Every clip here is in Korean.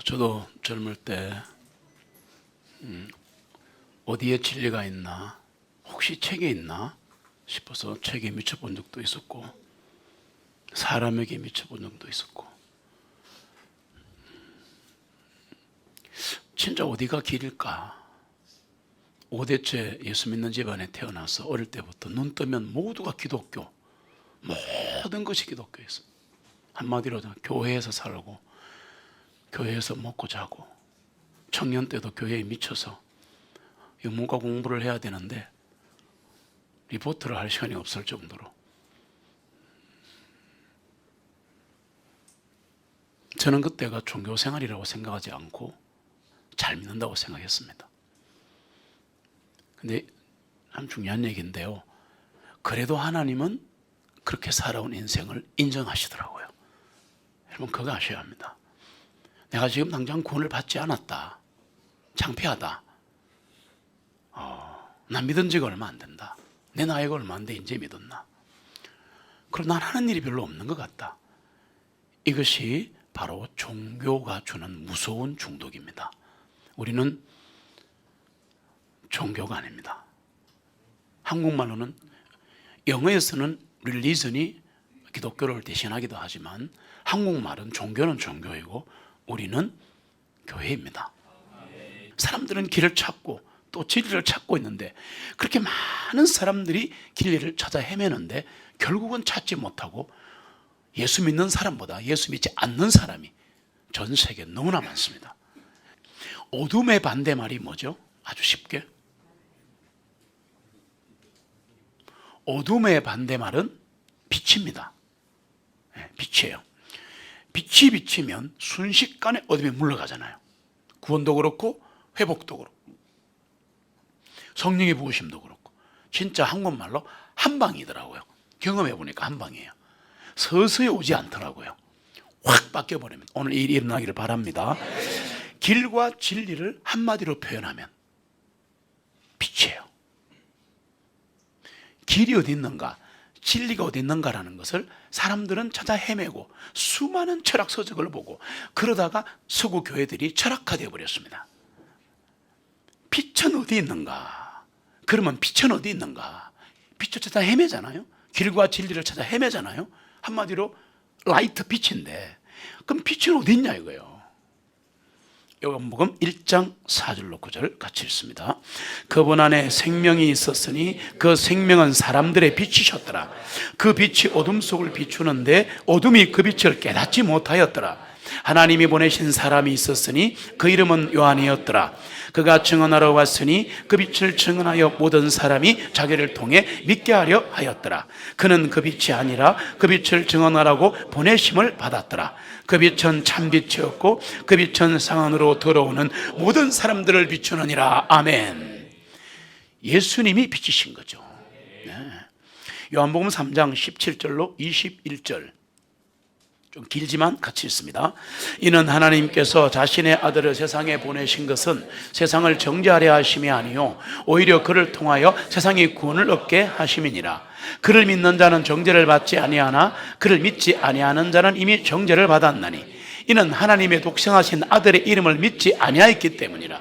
저도 젊을 때 어디에 진리가 있나, 혹시 책에 있나 싶어서 책에 미쳐본 적도 있었고, 사람에게 미쳐본 적도 있었고, 진짜 어디가 길일까? 5대째 예수 믿는 집안에 태어나서 어릴 때부터 눈 뜨면 모두가 기독교, 모든 것이 기독교였어. 한마디로 교회에서 살고 교회에서 먹고 자고, 청년 때도 교회에 미쳐서 영문과 공부를 해야 되는데 리포트를 할 시간이 없을 정도로. 저는 그때가 종교 생활이라고 생각하지 않고 잘 믿는다고 생각했습니다. 근데 참 중요한 얘기인데요, 그래도 하나님은 그렇게 살아온 인생을 인정하시더라고요. 여러분, 그거 아셔야 합니다. 내가 지금 당장 구원을 받지 않았다, 창피하다, 난 믿은 지가 얼마 안 된다, 내 나이가 얼마인데 이제 믿었나, 그럼 난 하는 일이 별로 없는 것 같다. 이것이 바로 종교가 주는 무서운 중독입니다. 우리는 종교가 아닙니다. 한국말로는, 영어에서는 religion이 기독교를 대신하기도 하지만 한국말은 종교는 종교이고 우리는 교회입니다. 사람들은 길을 찾고 또 진리를 찾고 있는데, 그렇게 많은 사람들이 진리를 찾아 헤매는데 결국은 찾지 못하고 예수 믿는 사람보다 예수 믿지 않는 사람이 전 세계에 너무나 많습니다. 어둠의 반대말이 뭐죠? 아주 쉽게, 어둠의 반대말은 빛입니다. 빛이에요. 빛이 비치면 순식간에 어둠에 물러가잖아요. 구원도 그렇고 회복도 그렇고 성령의 부으심도 그렇고, 진짜 한국말로 한방이더라고요. 경험해 보니까 한방이에요. 서서히 오지 않더라고요. 확 바뀌어버리면, 오늘 이 일이 일어나기를 바랍니다. 길과 진리를 한마디로 표현하면 빛이에요. 길이 어디 있는가, 진리가 어디 있는가라는 것을 사람들은 찾아 헤매고 수많은 철학 서적을 보고, 그러다가 서구 교회들이 철학화되어 버렸습니다. 빛은 어디 있는가? 그러면 빛은 어디 있는가? 빛을 찾아 헤매잖아요. 길과 진리를 찾아 헤매잖아요. 한마디로 라이트, 빛인데, 그럼 빛은 어디 있냐 이거예요. 요한복음 1장 4절로 9절 같이 읽습니다. 그분 안에 생명이 있었으니 그 생명은 사람들의 빛이셨더라. 그 빛이 어둠 속을 비추는데 어둠이 그 빛을 깨닫지 못하였더라. 하나님이 보내신 사람이 있었으니 그 이름은 요한이었더라. 그가 증언하러 왔으니 그 빛을 증언하여 모든 사람이 자기를 통해 믿게 하려 하였더라. 그는 그 빛이 아니라 그 빛을 증언하라고 보내심을 받았더라. 그 빛은 참빛이었고 그 빛은 상안으로 들어오는 모든 사람들을 비추느니라. 아멘. 예수님이 빛이신 거죠. 네. 요한복음 3장 17절로 21절, 좀 길지만 같이 읽습니다. 이는 하나님께서 자신의 아들을 세상에 보내신 것은 세상을 정죄하려 하심이 아니요 오히려 그를 통하여 세상이 구원을 얻게 하심이니라. 그를 믿는 자는 정죄를 받지 아니하나 그를 믿지 아니하는 자는 이미 정죄를 받았나니 이는 하나님의 독생하신 아들의 이름을 믿지 아니하였기 때문이라.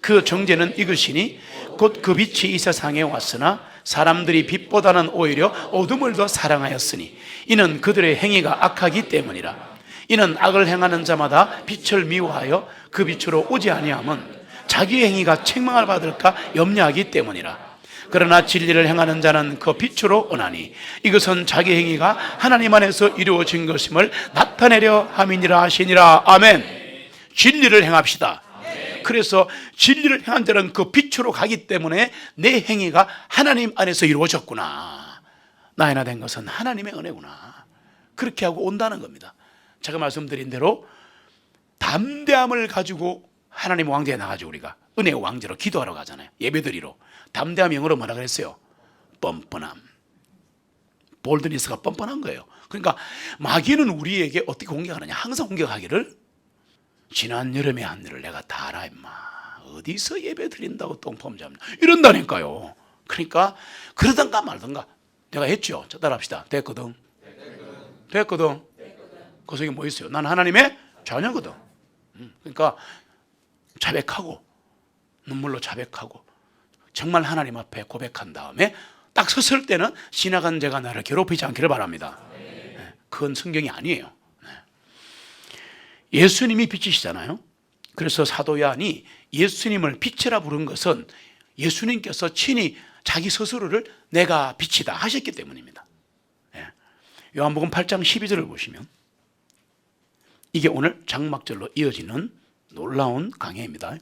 그 정죄는 이것이니 곧 그 빛이 이 세상에 왔으나 사람들이 빛보다는 오히려 어둠을 더 사랑하였으니 이는 그들의 행위가 악하기 때문이라. 이는 악을 행하는 자마다 빛을 미워하여 그 빛으로 오지 아니하면 자기의 행위가 책망을 받을까 염려하기 때문이라. 그러나 진리를 행하는 자는 그 빛으로 오나니 이것은 자기 행위가 하나님 안에서 이루어진 것임을 나타내려 함이니라 하시니라. 아멘. 진리를 행합시다. 그래서 진리를 행한 자는 그 빛으로 가기 때문에 내 행위가 하나님 안에서 이루어졌구나, 나이나 된 것은 하나님의 은혜구나, 그렇게 하고 온다는 겁니다. 제가 말씀드린 대로 담대함을 가지고 하나님 왕좌에 나가죠. 우리가 은혜의 왕좌로 기도하러 가잖아요. 예배드리러. 담대함 영어로 뭐라 그랬어요? 뻔뻔함. 볼드니스가 뻔뻔한 거예요. 그러니까 마귀는 우리에게 어떻게 공격하느냐, 항상 공격하기를, 지난 여름의 한 일을 내가 다 알아 임마, 어디서 예배 드린다고 똥폼 잡냐 이런다니까요. 그러니까 그러던가 말던가. 내가 했죠. 자, 따라합시다. 됐거든. 그 속에 뭐 있어요? 난 하나님의 자녀거든. 그러니까 자백하고 눈물로 자백하고 정말 하나님 앞에 고백한 다음에 딱 섰을 때는 지나간 자가 나를 괴롭히지 않기를 바랍니다. 그건 성경이 아니에요. 예수님이 빛이시잖아요. 그래서 사도 요한이 예수님을 빛이라 부른 것은 예수님께서 친히 자기 스스로를 내가 빛이다 하셨기 때문입니다. 요한복음 8장 12절을 보시면 이게 오늘 장막절로 이어지는 놀라운 강해입니다.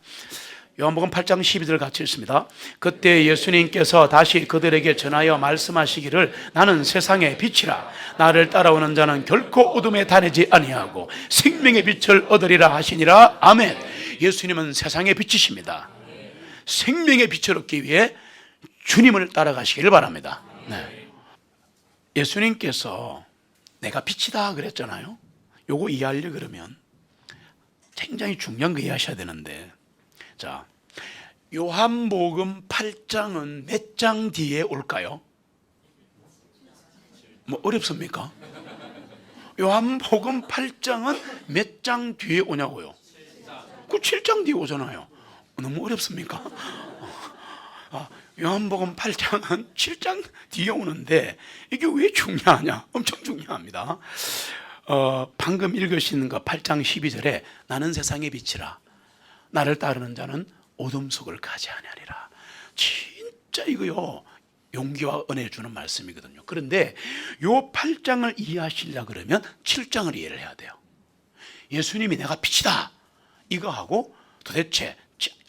요한복음 8장 12절 같이 읽습니다. 그때 예수님께서 다시 그들에게 전하여 말씀하시기를 나는 세상의 빛이라 나를 따라오는 자는 결코 어둠에 다니지 아니하고 생명의 빛을 얻으리라 하시니라. 아멘. 예수님은 세상의 빛이십니다. 생명의 빛을 얻기 위해 주님을 따라가시기를 바랍니다. 네. 예수님께서 내가 빛이다 그랬잖아요. 요거 이해하려고 그러면 굉장히 중요한 거 이해하셔야 되는데, 자, 요한복음 8장은 몇 장 뒤에 올까요? 뭐 어렵습니까? 요한복음 8장은 몇 장 뒤에 오냐고요? 그 7장 뒤에 오잖아요. 너무 어렵습니까? 요한복음 8장은 7장 뒤에 오는데 이게 왜 중요하냐? 엄청 중요합니다. 방금 읽으시는 거 8장 12절에 나는 세상의 빛이라 나를 따르는 자는 어둠 속을 가지 아니하리라. 진짜 이거요 용기와 은혜 주는 말씀이거든요. 그런데 요 8장을 이해하시려고 그러면 7장을 이해를 해야 돼요. 예수님이 내가 빛이다 이거하고 도대체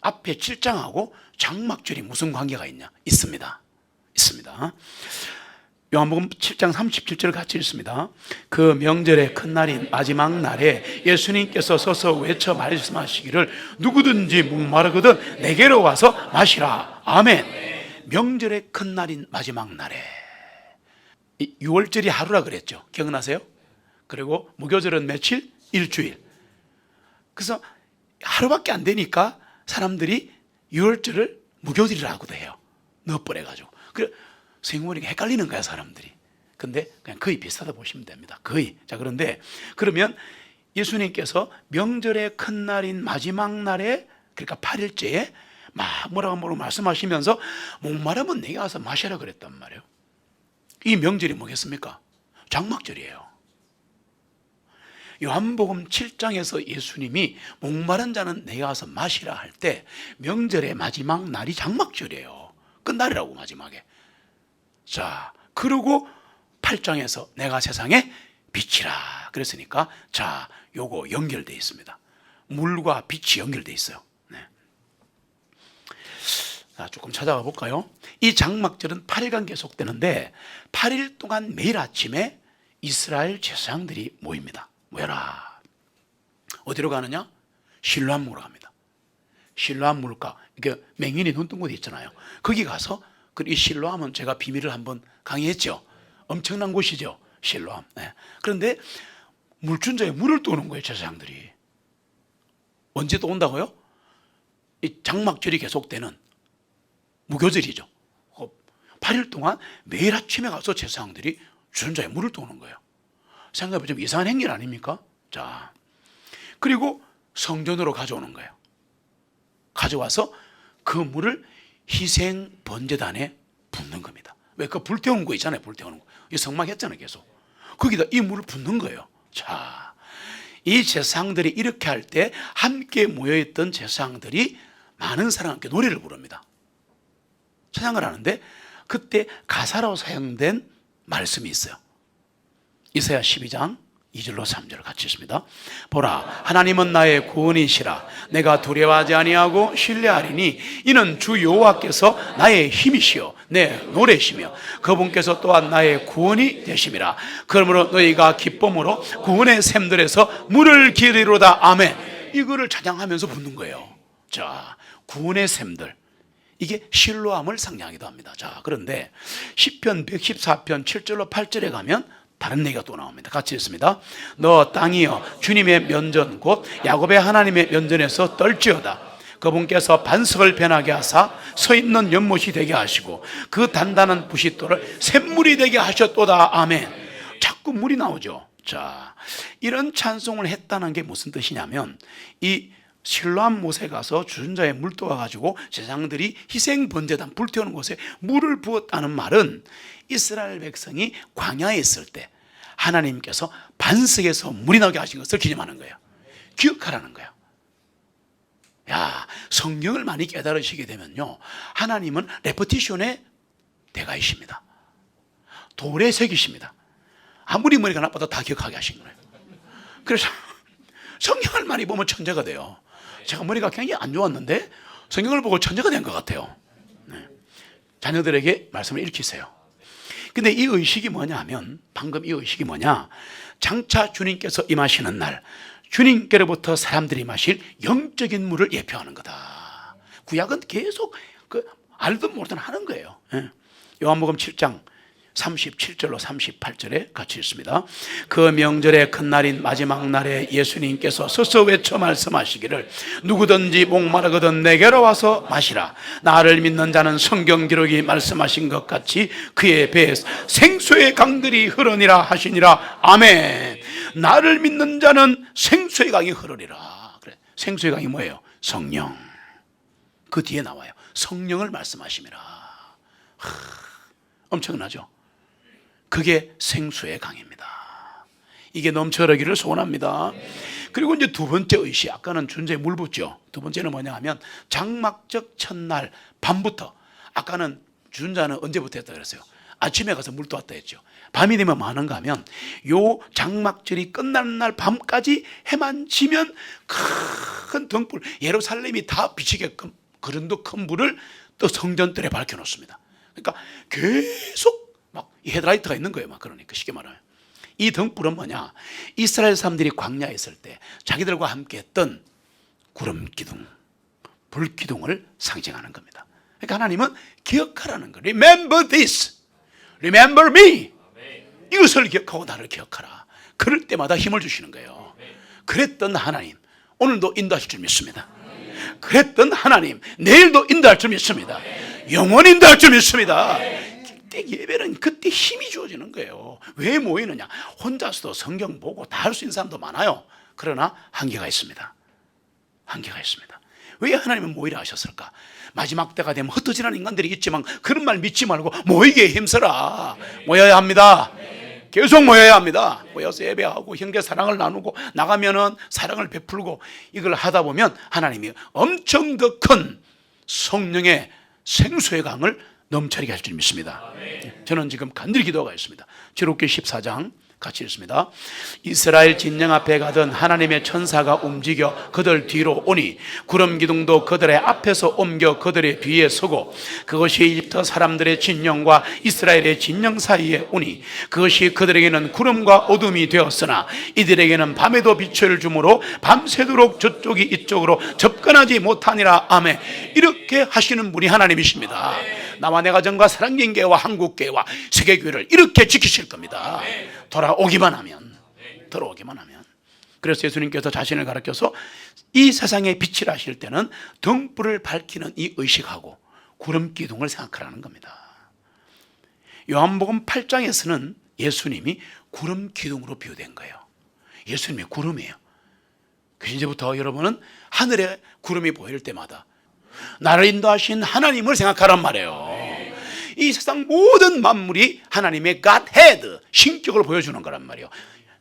앞에 7장하고 장막절이 무슨 관계가 있냐? 있습니다. 요한복음 7장 37절 같이 읽습니다. 그 명절의 큰 날인 마지막 날에 예수님께서 서서 외쳐 말씀하시기를 누구든지 목마르거든 내게로 와서 마시라. 아멘. 명절의 큰 날인 마지막 날에 6월절이 하루라 그랬죠. 기억나세요? 그리고 무교절은 며칠? 일주일. 그래서 하루밖에 안 되니까 사람들이 6월절을 무교절이라고도 해요. 넣어버려가지고. 그래 생물이 헷갈리는 거야 사람들이. 근데 그냥 거의 비슷하다 보시면 됩니다. 거의. 자, 그런데 그러면 예수님께서 명절의 큰 날인 마지막 날에, 그러니까 8일째에 막 뭐라고 말씀하시면서 목마르면 내가 와서 마셔라 그랬단 말이에요. 이 명절이 뭐겠습니까? 장막절이에요. 요한복음 7장에서 예수님이 목마른 자는 내가 와서 마시라 할 때 명절의 마지막 날이 장막절이에요. 끝날이라고 마지막에. 자, 그리고 8장에서 내가 세상의 빛이라 그랬으니까 자, 요거 연결되어 있습니다. 물과 빛이 연결되어 있어요. 네. 자, 조금 찾아가 볼까요? 이 장막절은 8일간 계속되는데 8일 동안 매일 아침에 이스라엘 제사장들이 모여라. 어디로 가느냐? 실로암 물로 갑니다. 실로암 물가, 이게 맹인이 눈 뜬 곳이 있잖아요. 거기 가서 이 실로암은 제가 비밀을 한번 강의했죠. 엄청난 곳이죠, 실로암. 네. 그런데 물준자에 물을 떠오는 거예요, 제사장들이. 언제 또 온다고요? 이 장막절이 계속되는 무교절이죠. 8일 동안 매일 아침에 가서 제사장들이 주전자에 물을 떠오는 거예요. 생각해보면 좀 이상한 행위 아닙니까? 자, 그리고 성전으로 가져오는 거예요. 가져와서 그 물을 희생 번제단에 붓는 겁니다. 왜? 그 불태우는 거 있잖아요. 불태우는 거. 이 성막했잖아요. 계속. 거기다 이 물을 붓는 거예요. 자, 이 제사장들이 이렇게 할 때 함께 모여있던 제사장들이 많은 사람과 함께 노래를 부릅니다. 찬양을 하는데 그때 가사로 사용된 말씀이 있어요. 이사야 12장 2절로 3절을 같이 읽습니다. 보라, 하나님은 나의 구원이시라. 내가 두려워하지 아니하고 신뢰하리니 이는 주 여호와께서 나의 힘이시요 내 노래시며 그분께서 또한 나의 구원이 되심이라. 그러므로 너희가 기쁨으로 구원의 샘들에서 물을 기르리로다. 아멘. 이거를 찬양하면서 붓는 거예요. 자, 구원의 샘들, 이게 실로암을 상징하기도 합니다. 자, 그런데 시편 114편 7절로 8절에 가면 다른 얘기가 또 나옵니다. 같이 읽습니다. 너 땅이여 주님의 면전 곧 야곱의 하나님의 면전에서 떨지어다. 그분께서 반석을 변하게 하사 서 있는 연못이 되게 하시고 그 단단한 부싯돌을 샘물이 되게 하셨도다. 아멘. 자꾸 물이 나오죠. 자, 이런 찬송을 했다는 게 무슨 뜻이냐면 이 실로암 못에 가서 주전자에 물 떠와가지고 제사장들이 희생 번제단 불태우는 곳에 물을 부었다는 말은 이스라엘 백성이 광야에 있을 때 하나님께서 반석에서 물이 나게 하신 것을 기념하는 거예요. 기억하라는 거예요. 야, 성경을 많이 깨달으시게 되면요, 하나님은 레퍼티션의 대가이십니다. 돌의 색이십니다. 아무리 머리가 나빠도 다 기억하게 하신 거예요. 그래서 성경을 많이 보면 천재가 돼요. 제가 머리가 굉장히 안 좋았는데 성경을 보고 천재가 된 것 같아요. 네. 자녀들에게 말씀을 읽히세요. 근데 이 의식이 뭐냐 하면, 방금 이 의식이 뭐냐, 장차 주님께서 임하시는 날 주님께로부터 사람들이 마실 영적인 물을 예표하는 거다. 구약은 계속 알든 모르든 하는 거예요. 요한복음 7장 37절로 38절에 같이 읽습니다. 그 명절의 큰 날인 마지막 날에 예수님께서 서서 외쳐 말씀하시기를 누구든지 목마르거든 내게로 와서 마시라. 나를 믿는 자는 성경 기록이 말씀하신 것 같이 그의 배에서 생수의 강들이 흐르니라 하시니라. 아멘. 나를 믿는 자는 생수의 강이 흐르리라. 그래. 생수의 강이 뭐예요? 성령. 그 뒤에 나와요. 성령을 말씀하심이라. 엄청나죠? 그게 생수의 강입니다. 이게 넘쳐 흐르기를 소원합니다. 그리고 이제 두 번째 의식, 아까는 준자에 물 붓죠. 두 번째는 뭐냐 하면 장막적 첫날 밤부터, 아까는 준자는 언제부터 했다 그랬어요? 아침에 가서 물 떠왔다 했죠. 밤이 되면 뭐 하는가 하면 요 장막절이 끝나는 날 밤까지 해만 지면 큰 등불, 예루살렘이 다 비치게끔 그 정도 큰 불을 또 성전들에 밝혀놓습니다. 그러니까 계속 막 헤드라이트가 있는 거예요. 막 그러니까 쉽게 말하면 이 등불은 뭐냐, 이스라엘 사람들이 광야에 있을 때 자기들과 함께 했던 구름 기둥, 불 기둥을 상징하는 겁니다. 그러니까 하나님은 기억하라는 거예요. Remember this, remember me. 이것을 기억하고 나를 기억하라. 그럴 때마다 힘을 주시는 거예요. 그랬던 하나님 오늘도 인도하실 줄 믿습니다. 그랬던 하나님 내일도 인도할 줄 믿습니다. 영원히 인도할 줄 믿습니다. 그때 예배는 그때 힘이 주어지는 거예요. 왜 모이느냐? 혼자서도 성경 보고 다 할 수 있는 사람도 많아요. 그러나 한계가 있습니다. 한계가 있습니다. 왜 하나님은 모이라 하셨을까? 마지막 때가 되면 흩어지는 인간들이 있지만 그런 말 믿지 말고 모이기에 힘써라. 모여야 합니다. 계속 모여야 합니다. 모여서 예배하고 형제 사랑을 나누고 나가면은 사랑을 베풀고 이걸 하다 보면 하나님이 엄청 더 큰 성령의 생수의 강을 넘쳐나게 할 줄 믿습니다. 저는 지금 간절히 기도가 있습니다. 출애굽기 14장 같이 읽습니다. 이스라엘 진영 앞에 가던 하나님의 천사가 움직여 그들 뒤로 오니 구름 기둥도 그들의 앞에서 옮겨 그들의 뒤에 서고 그것이 이집트 사람들의 진영과 이스라엘의 진영 사이에 오니 그것이 그들에게는 구름과 어둠이 되었으나 이들에게는 밤에도 빛을 주므로 밤새도록 저쪽이 이쪽으로 접근하지 못하니라. 아멘. 이렇게 하시는 분이 하나님이십니다. 나와 내 가정과 사랑경계와 한국교회와 세계교회를 이렇게 지키실 겁니다. 돌아오기만 하면. 그래서 예수님께서 자신을 가르쳐서 이 세상에 빛을 하실 때는 등불을 밝히는 이 의식하고 구름 기둥을 생각하라는 겁니다. 요한복음 8장에서는 예수님이 구름 기둥으로 비유된 거예요. 예수님이 구름이에요. 그 이제부터 여러분은 하늘에 구름이 보일 때마다 나를 인도하신 하나님을 생각하란 말이에요. 이 세상 모든 만물이 하나님의 Godhead, 신격을 보여주는 거란 말이에요.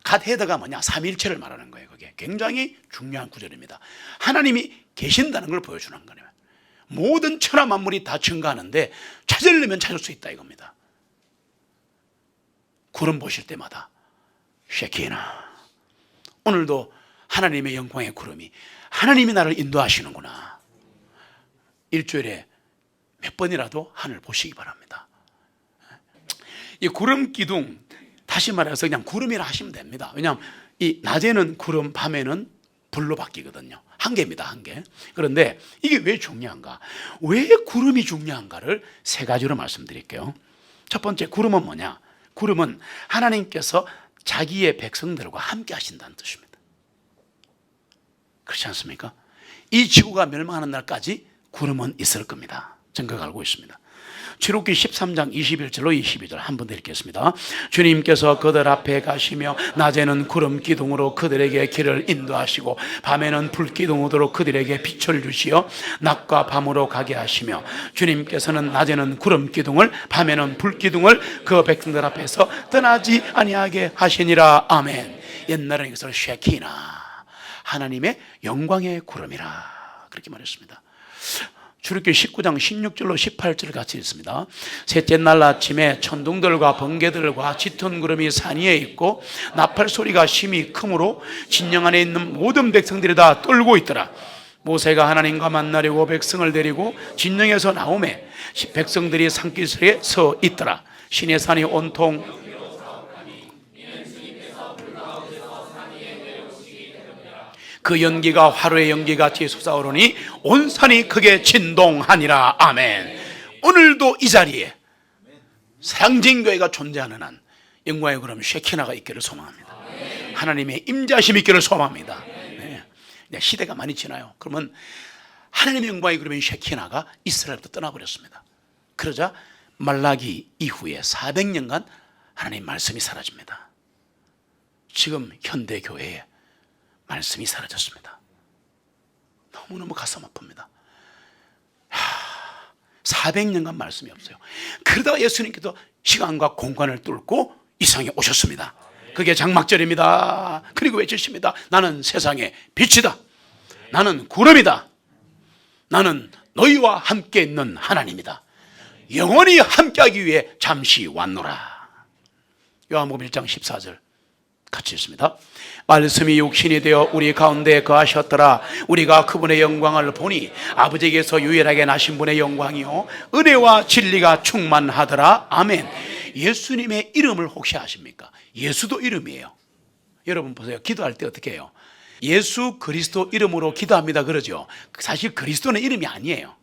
Godhead가 뭐냐? 삼위일체를 말하는 거예요. 그게 굉장히 중요한 구절입니다. 하나님이 계신다는 걸 보여주는 거예요. 모든 천하 만물이 다 증가하는데 찾으려면 찾을 수 있다 이겁니다. 구름 보실 때마다 쉐키나, 오늘도 하나님의 영광의 구름이 하나님이 나를 인도하시는구나. 일주일에 몇 번이라도 하늘 보시기 바랍니다. 이 구름 기둥, 다시 말해서 그냥 구름이라 하시면 됩니다. 왜냐하면 이 낮에는 구름, 밤에는 불로 바뀌거든요. 한계입니다, 한계. 그런데 이게 왜 중요한가? 왜 구름이 중요한가를 세 가지로 말씀드릴게요. 첫 번째, 구름은 뭐냐? 구름은 하나님께서 자기의 백성들과 함께 하신다는 뜻입니다. 그렇지 않습니까? 이 지구가 멸망하는 날까지 구름은 있을 겁니다. 증거가 알고 있습니다. 출애굽기 13장 21절로 22절 한번 더 읽겠습니다. 주님께서 그들 앞에 가시며 낮에는 구름 기둥으로 그들에게 길을 인도하시고 밤에는 불 기둥으로 그들에게 빛을 주시어 낮과 밤으로 가게 하시며 주님께서는 낮에는 구름 기둥을 밤에는 불 기둥을 그 백성들 앞에서 떠나지 아니하게 하시니라. 아멘. 옛날에는 이것을 쉐키나, 하나님의 영광의 구름이라 그렇게 말했습니다. 출애굽기 19장 16절로 18절을 같이 읽습니다. 셋째 날 아침에 천둥들과 번개들과 짙은 구름이 산 위에 있고 나팔 소리가 심히 크므로 진영 안에 있는 모든 백성들이 다 떨고 있더라. 모세가 하나님과 만나려고 백성을 데리고 진영에서 나오매 백성들이 산기슭에 서 있더라. 시내 산이 온통 그 연기가 화로의 연기같이 솟아오르니 온 산이 크게 진동하니라. 아멘. 오늘도 이 자리에 사랑제일교회가 존재하는 한 영광의 구름 쉐키나가 있기를 소망합니다. 하나님의 임재하심이 있기를 소망합니다. 네. 시대가 많이 지나요. 그러면 하나님의 영광의 구름인 쉐키나가 이스라엘부터 떠나버렸습니다. 그러자 말라기 이후에 400년간 하나님 말씀이 사라집니다. 지금 현대 교회에 말씀이 사라졌습니다. 너무너무 가슴 아픕니다. 400년간 말씀이 없어요. 그러다가 예수님께서 시간과 공간을 뚫고 이 세상에 오셨습니다. 그게 장막절입니다. 그리고 외치십니다. 나는 세상의 빛이다. 나는 구름이다. 나는 너희와 함께 있는 하나님이다. 영원히 함께하기 위해 잠시 왔노라. 요한복음 1장 14절 같이 읽습니다. 말씀이 육신이 되어 우리 가운데 거하셨더라. 우리가 그분의 영광을 보니 아버지에게서 유일하게 나신 분의 영광이요 은혜와 진리가 충만하더라. 아멘. 예수님의 이름을 혹시 아십니까? 예수도 이름이에요. 여러분 보세요. 기도할 때 어떻게 해요? 예수 그리스도 이름으로 기도합니다 그러죠. 사실 그리스도는 이름이 아니에요.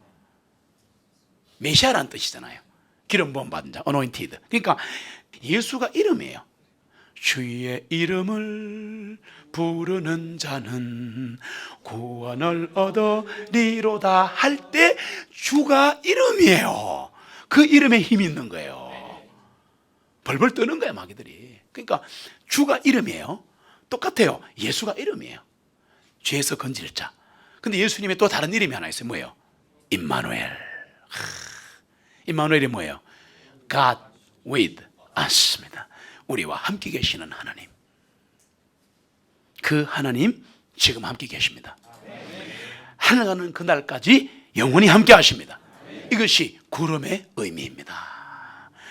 메시아라는 뜻이잖아요. 기름 부음 받은 자, anointed. 그러니까 예수가 이름이에요. 주의 이름을 부르는 자는 구원을 얻으리로다 할 때 주가 이름이에요. 그 이름에 힘이 있는 거예요. 벌벌 떠는 거예요 마귀들이. 그러니까 주가 이름이에요. 똑같아요. 예수가 이름이에요. 죄에서 건질 자. 근데 예수님의 또 다른 이름이 하나 있어요. 뭐예요? 임마누엘. 임마누엘이 뭐예요? God with us입니다. 우리와 함께 계시는 하나님. 그 하나님 지금 함께 계십니다. 하늘 가는 그날까지 영원히 함께 하십니다. 이것이 구름의 의미입니다.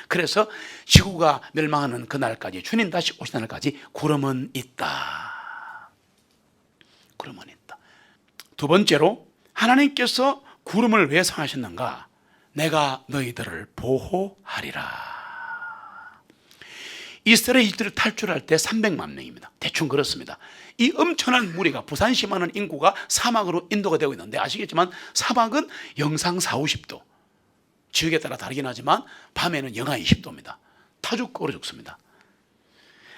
그래서 지구가 멸망하는 그날까지, 주님 다시 오신 날까지 구름은 있다. 구름은 있다. 두 번째로 하나님께서 구름을 왜 상하셨는가? 내가 너희들을 보호하리라. 이스라엘 이집트를 탈출할 때 300만 명입니다. 대충 그렇습니다. 이 엄청난 무리가, 부산시만한 인구가 사막으로 인도가 되고 있는데 아시겠지만 사막은 영상 4, 50도, 지역에 따라 다르긴 하지만 밤에는 영하 20도입니다. 타 죽고 얼어 죽습니다.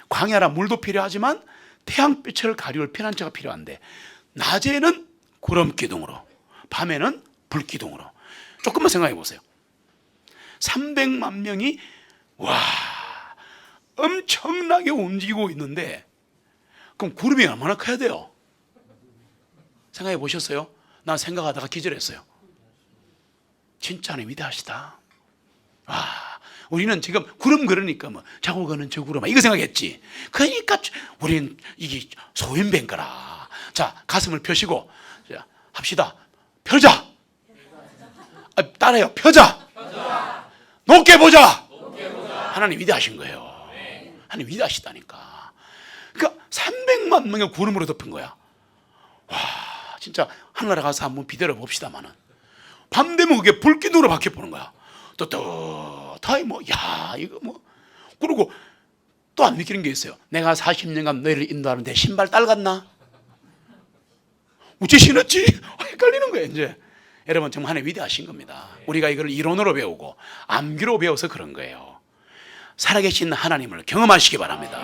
광야라 물도 필요하지만 태양빛을 가리울 피난처가 필요한데 낮에는 구름 기둥으로, 밤에는 불 기둥으로. 조금만 생각해 보세요. 300만 명이 엄청나게 움직이고 있는데 그럼 구름이 얼마나 커야 돼요? 생각해 보셨어요? 난 생각하다가 기절했어요. 진짜 하나님 위대하시다. 우리는 지금 구름 그러니까 뭐 자고 가는 저 구름 이거 생각했지. 그러니까 우리는 이게 소인배인 거라. 자, 가슴을 펴시고 자, 합시다. 펴자. 따라해요. 펴자. 높게 보자. 하나님 위대하신 거예요. 하나님 위대하시다니까. 그러니까 300만 명의 구름으로 덮은 거야. 진짜 하늘나라 가서 한번 비대로 봅시다마는 밤 되면 그게 불기둥으로 바뀌어 보는 거야. 떳떳하게 이거 그리고 또 안 느끼는 게 있어요. 내가 40년간 너희를 인도하는데 신발 딸갔나? 어째 신었지? 헷갈리는 거예요 이제. 여러분 정말 하나님 위대하신 겁니다. 우리가 이걸 이론으로 배우고 암기로 배워서 그런 거예요. 살아계신 하나님을 경험하시기 바랍니다.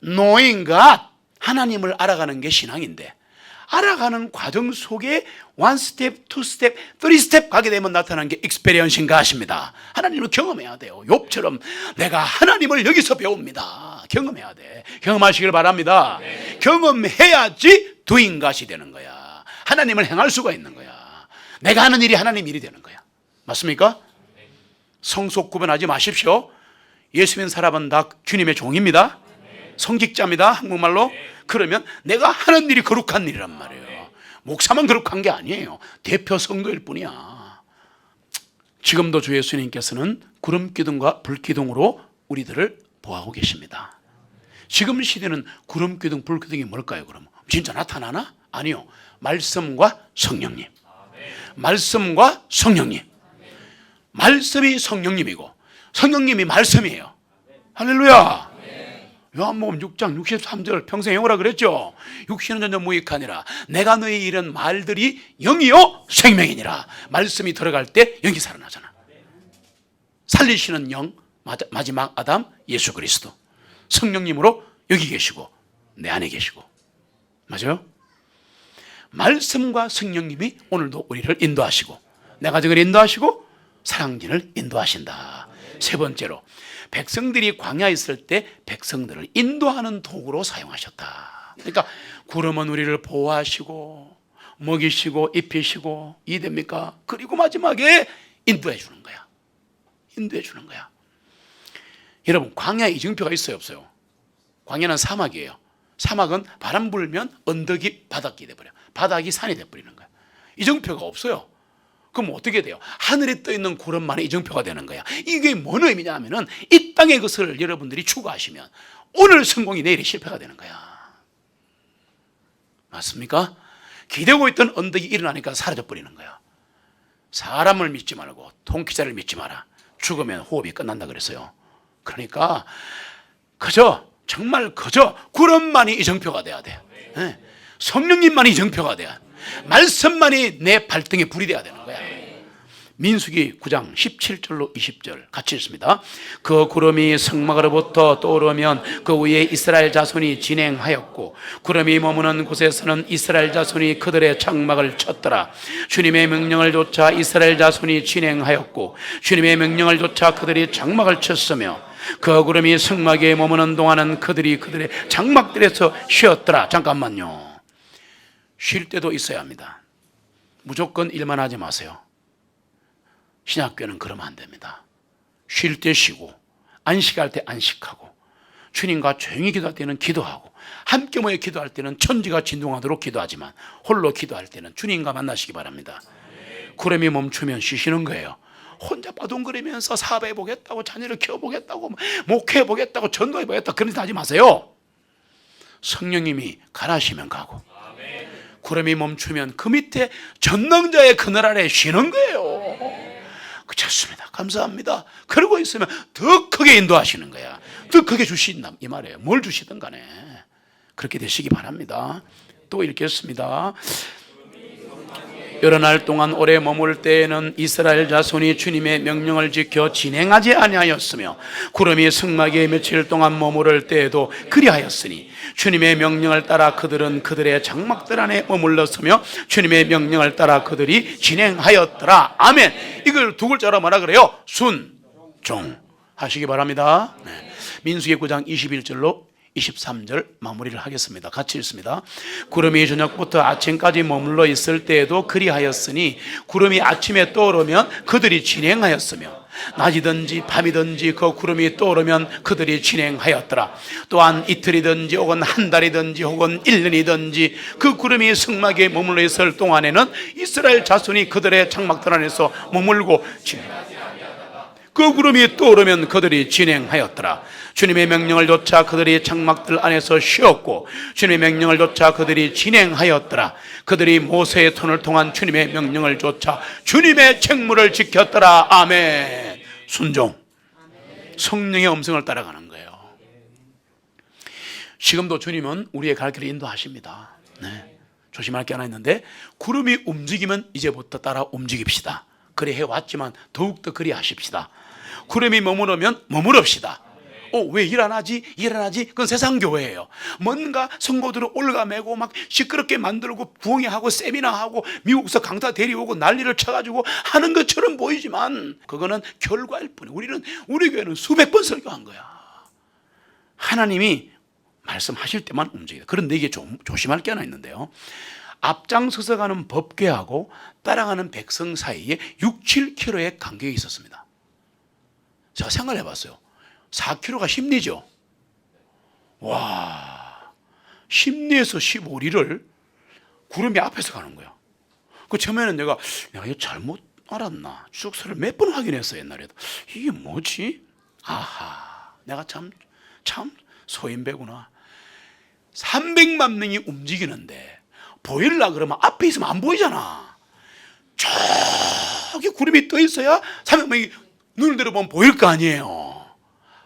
Knowing God, 하나님을 알아가는 게 신앙인데 알아가는 과정 속에 원 스텝, 투 스텝, 쓰리 스텝 가게 되면 나타나는 게 익스페리언스인가 하십니다. 하나님을 경험해야 돼요. 욥처럼 내가 하나님을 여기서 배웁니다. 경험해야 돼. 경험하시길 바랍니다. 네. 경험해야지 doing God이 되는 거야. 하나님을 행할 수가 있는 거야. 내가 하는 일이 하나님 일이 되는 거야. 맞습니까? 성속 구분하지 마십시오. 예수 믿는 사람은 다 주님의 종입니다. 성직자입니다. 한국말로. 그러면 내가 하는 일이 거룩한 일이란 말이에요. 목사만 거룩한 게 아니에요. 대표 성도일 뿐이야. 지금도 주 예수님께서는 구름 기둥과 불 기둥으로 우리들을 보호하고 계십니다. 지금 시대는 구름 기둥, 불 기둥이 뭘까요? 그럼 진짜 나타나나? 아니요. 말씀과 성령님. 말씀과 성령님. 말씀이 성령님이고 성령님이 말씀이에요. 할렐루야. 요한복음 6장 63절 평생 영어라 그랬죠. 육신은 전혀 무익하니라. 내가 너희 이런 말들이 영이요 생명이니라. 말씀이 들어갈 때 영이 살아나잖아. 살리시는 영, 마지막 아담 예수 그리스도. 성령님으로 여기 계시고 내 안에 계시고. 맞아요? 말씀과 성령님이 오늘도 우리를 인도하시고 내 가정을 인도하시고 사랑진을 인도하신다. 세 번째로 백성들이 광야에 있을 때 백성들을 인도하는 도구로 사용하셨다. 그러니까 구름은 우리를 보호하시고 먹이시고 입히시고 이해됩니까? 그리고 마지막에 인도해 주는 거야. 인도해 주는 거야. 여러분 광야에 이정표가 있어요 없어요? 광야는 사막이에요. 사막은 바람 불면 언덕이 바닥이 돼버려. 바닥이 산이 돼버리는 거야. 이정표가 없어요. 그럼 어떻게 돼요? 하늘에 떠 있는 구름만이 이정표가 되는 거야. 이게 뭔 의미냐 하면은 이 땅의 것을 여러분들이 추구하시면 오늘 성공이 내일이 실패가 되는 거야. 맞습니까? 기대고 있던 언덕이 일어나니까 사라져 버리는 거야. 사람을 믿지 말고 통기자를 믿지 마라. 죽으면 호흡이 끝난다 그랬어요. 그러니까 정말 그저 구름만이 이정표가 돼야 돼. 네. 성령님만이 이정표가 돼야 돼. 말씀만이 내 발등에 불이 돼야 되는 거야. 민수기 9장 17절로 20절 같이 읽습니다. 그 구름이 성막으로부터 떠오르면 그 위에 이스라엘 자손이 진행하였고 구름이 머무는 곳에서는 이스라엘 자손이 그들의 장막을 쳤더라. 주님의 명령을 좇아 이스라엘 자손이 진행하였고 주님의 명령을 좇아 그들이 장막을 쳤으며 그 구름이 성막에 머무는 동안은 그들이 그들의 장막들에서 쉬었더라. 잠깐만요. 쉴 때도 있어야 합니다. 무조건 일만 하지 마세요. 신학교는 그러면 안 됩니다. 쉴 때 쉬고 안식할 때 안식하고 주님과 조용히 기도할 때는 기도하고 함께 모여 기도할 때는 천지가 진동하도록 기도하지만 홀로 기도할 때는 주님과 만나시기 바랍니다. 구름이 멈추면 쉬시는 거예요. 혼자 바둥거리면서 사업해보겠다고 자녀를 키워보겠다고 목회해보겠다고 전도해보겠다고 그런 짓 하지 마세요. 성령님이 가라시면 가고 구름이 멈추면 그 밑에 전능자의 그늘 아래 쉬는 거예요. 좋습니다. 감사합니다. 그러고 있으면 더 크게 인도하시는 거야. 더 크게 주신다 이 말이에요. 뭘 주시든 간에 그렇게 되시기 바랍니다. 또 읽겠습니다. 여러 날 동안 오래 머물 때에는 이스라엘 자손이 주님의 명령을 지켜 진행하지 아니하였으며 구름이 성막에 며칠 동안 머무를 때에도 그리하였으니 주님의 명령을 따라 그들은 그들의 장막들 안에 머물렀으며 주님의 명령을 따라 그들이 진행하였더라. 아멘. 이걸 두 글자로 뭐라 그래요? 순종 하시기 바랍니다. 네. 민수기 9장 21절로 23절 마무리를 하겠습니다. 같이 읽습니다. 구름이 저녁부터 아침까지 머물러 있을 때에도 그리하였으니 구름이 아침에 떠오르면 그들이 진행하였으며 낮이든지 밤이든지 그 구름이 떠오르면 그들이 진행하였더라. 또한 이틀이든지 혹은 한 달이든지 혹은 1년이든지 그 구름이 성막에 머물러 있을 동안에는 이스라엘 자손이 그들의 장막들 안에서 머물고 그 구름이 떠오르면 그들이 진행하였더라. 주님의 명령을 좇아 그들이 장막들 안에서 쉬었고 주님의 명령을 좇아 그들이 진행하였더라. 그들이 모세의 손을 통한 주님의 명령을 좇아 주님의 책무를 지켰더라. 아멘. 순종. 성령의 음성을 따라가는 거예요. 지금도 주님은 우리의 갈 길을 인도하십니다. 네. 조심할 게 하나 있는데 구름이 움직이면 이제부터 따라 움직입시다. 그래 해왔지만 더욱더 그리 하십시다. 구름이 머무르면 머무릅시다. 왜 일 안 하지? 일 안 하지? 그건 세상 교회예요. 뭔가 성도들을 올가매고 막 시끄럽게 만들고 부흥회하고 세미나하고 미국에서 강사 데려오고 난리를 쳐가지고 하는 것처럼 보이지만 그거는 결과일 뿐이에요. 우리 교회는 수백 번 설교한 거야. 하나님이 말씀하실 때만 움직여요. 그런데 이게 조심할 게 하나 있는데요. 앞장서서 가는 법궤하고 따라가는 백성 사이에 6, 7km의 간격이 있었습니다. 제가 생각해 봤어요. 4km가 심리죠. 와, 심리에서 15리를 구름이 앞에서 가는 거야. 그 처음에는 내가 이거 잘못 알았나 축소를 몇 번 확인했어. 옛날에도 이게 뭐지? 아하, 내가 참 소인배구나. 300만 명이 움직이는데 보일라 그러면 앞에 있으면 안 보이잖아. 저기 구름이 떠 있어야 300명이 눈을 들어보면 보일 거 아니에요.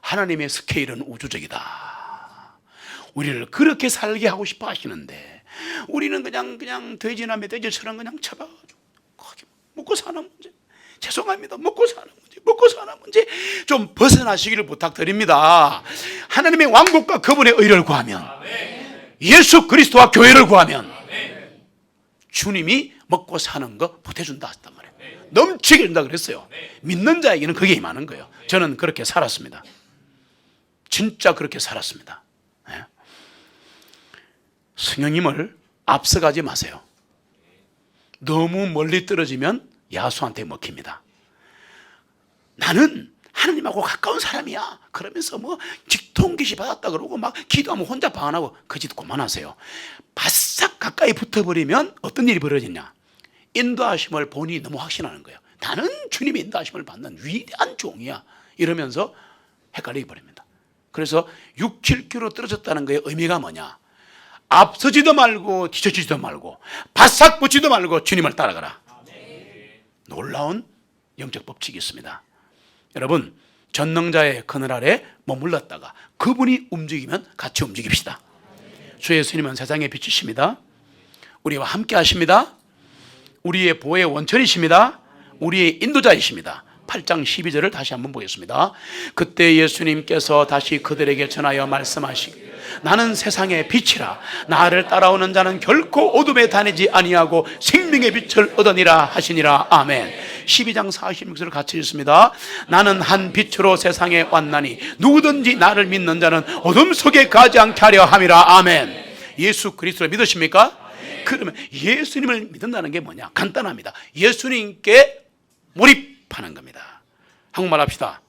하나님의 스케일은 우주적이다. 우리를 그렇게 살게 하고 싶어 하시는데 우리는 그냥 돼지나 멧돼지처럼 그냥 쳐봐가지고 먹고 사는 문제, 죄송합니다, 먹고 사는 문제 좀 벗어나시기를 부탁드립니다. 하나님의 왕국과 그분의 의를 구하면, 예수 그리스도와 교회를 구하면 주님이 먹고 사는 거 보태준다 했단 말이에요. 넘치게 준다 그랬어요. 믿는 자에게는 그게 임하는 거예요. 저는 그렇게 살았습니다. 진짜 그렇게 살았습니다. 성령님을 앞서가지 마세요. 너무 멀리 떨어지면 야수한테 먹힙니다. 나는 하나님하고 가까운 사람이야 그러면서 뭐 직통기시 받았다 그러고 막 기도하면 혼자 방언하고 그 짓 그만하세요. 바싹 가까이 붙어버리면 어떤 일이 벌어지냐, 인도하심을 본인이 너무 확신하는 거예요. 나는 주님의 인도하심을 받는 위대한 종이야 이러면서 헷갈리게 버립니다. 그래서 6, 7km 떨어졌다는 거의 의미가 뭐냐, 앞서지도 말고 뒤처지지도 말고 바싹 붙지도 말고 주님을 따라가라. 놀라운 영적 법칙이 있습니다. 여러분, 전능자의 그늘 아래 머물렀다가 그분이 움직이면 같이 움직입시다. 주 예수님은 세상의 빛이십니다. 우리와 함께 하십니다. 우리의 보호의 원천이십니다. 우리의 인도자이십니다. 8장 12절을 다시 한번 보겠습니다. 그때 예수님께서 다시 그들에게 전하여 말씀하시기를 나는 세상의 빛이라. 나를 따라오는 자는 결코 어둠에 다니지 아니하고 생명의 빛을 얻으니라 하시니라. 아멘. 12장 46절을 같이 읽습니다. 나는 한 빛으로 세상에 왔나니 누구든지 나를 믿는 자는 어둠 속에 가지 않게 하려 함이라. 아멘. 예수 그리스도를 믿으십니까? 그러면 예수님을 믿는다는 게 뭐냐? 간단합니다. 예수님께 몰입하는 겁니다. 한국말 합시다.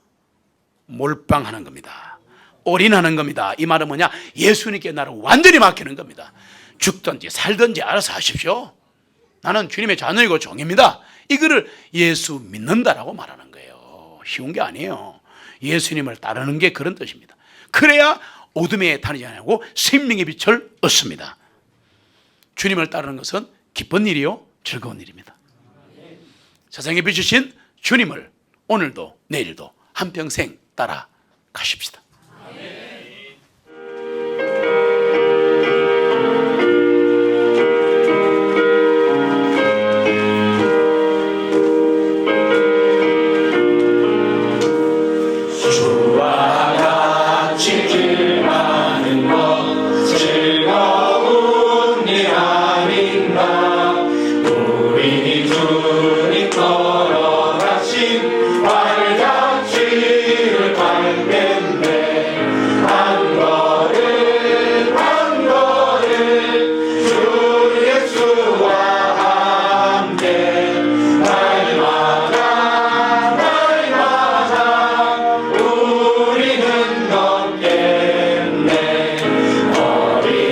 몰빵하는 겁니다. 올인하는 겁니다. 이 말은 뭐냐? 예수님께 나를 완전히 맡기는 겁니다. 죽든지 살든지 알아서 하십시오. 나는 주님의 자녀이고 종입니다. 이거를 예수 믿는다라고 말하는 거예요. 쉬운 게 아니에요. 예수님을 따르는 게 그런 뜻입니다. 그래야 어둠에 다니지 않고 생명의 빛을 얻습니다. 주님을 따르는 것은 기쁜 일이요 즐거운 일입니다. 세상에 비추신 주님을 오늘도 내일도 한평생 따라 가십시다.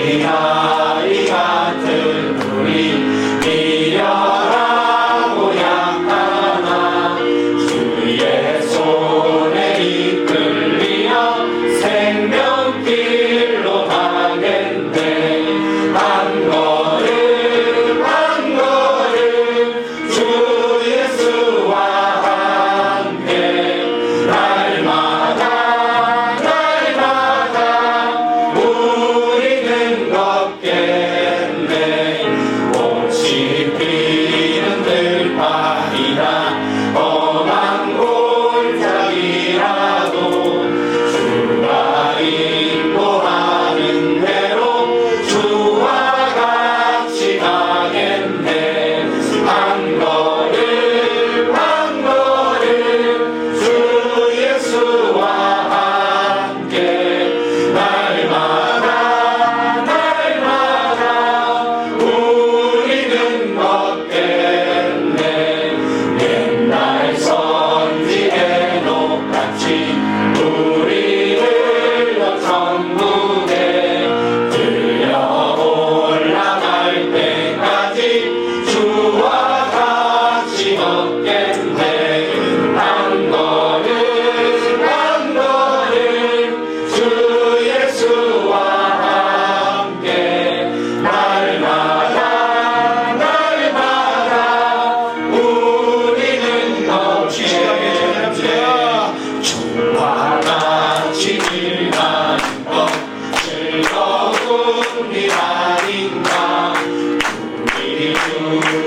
어린아이 같은 우리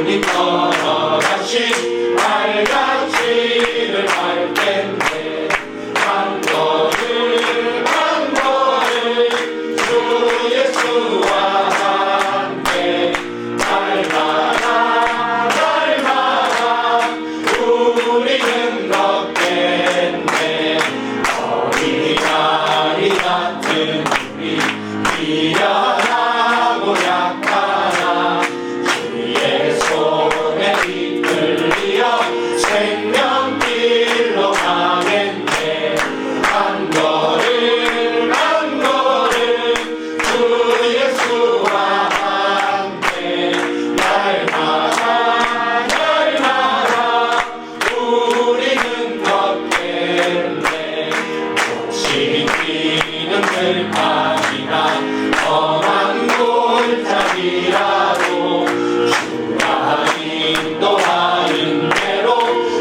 주님 떠나가신 발자취를 할 텐데 한 걸음 한 걸음 주 예수와 함께 날마다 날마다 우리는 걷겠네. 어린아이 같은 우리 미련하고 약하나 주의 손에 이끌려 생명길로 가겠네. 한 걸음 한 걸음 주 예수와 함께 날마다 날마다 우리는 걷겠네. 혹시 뛰는 들판이나 험한 골짜기라도 주가 인도하는 대로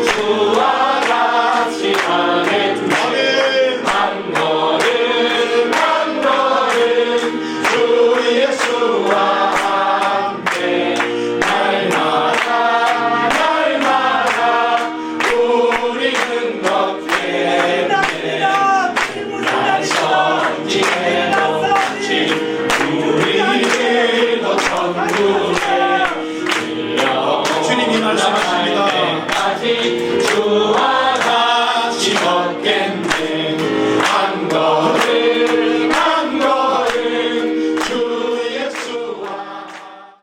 주와 같이 가겠네. 한 걸음 한 걸음 주 예수와 함께 날마다 날마다 우리는 걷겠네. 날 성지에 놓친 우리를 더 천국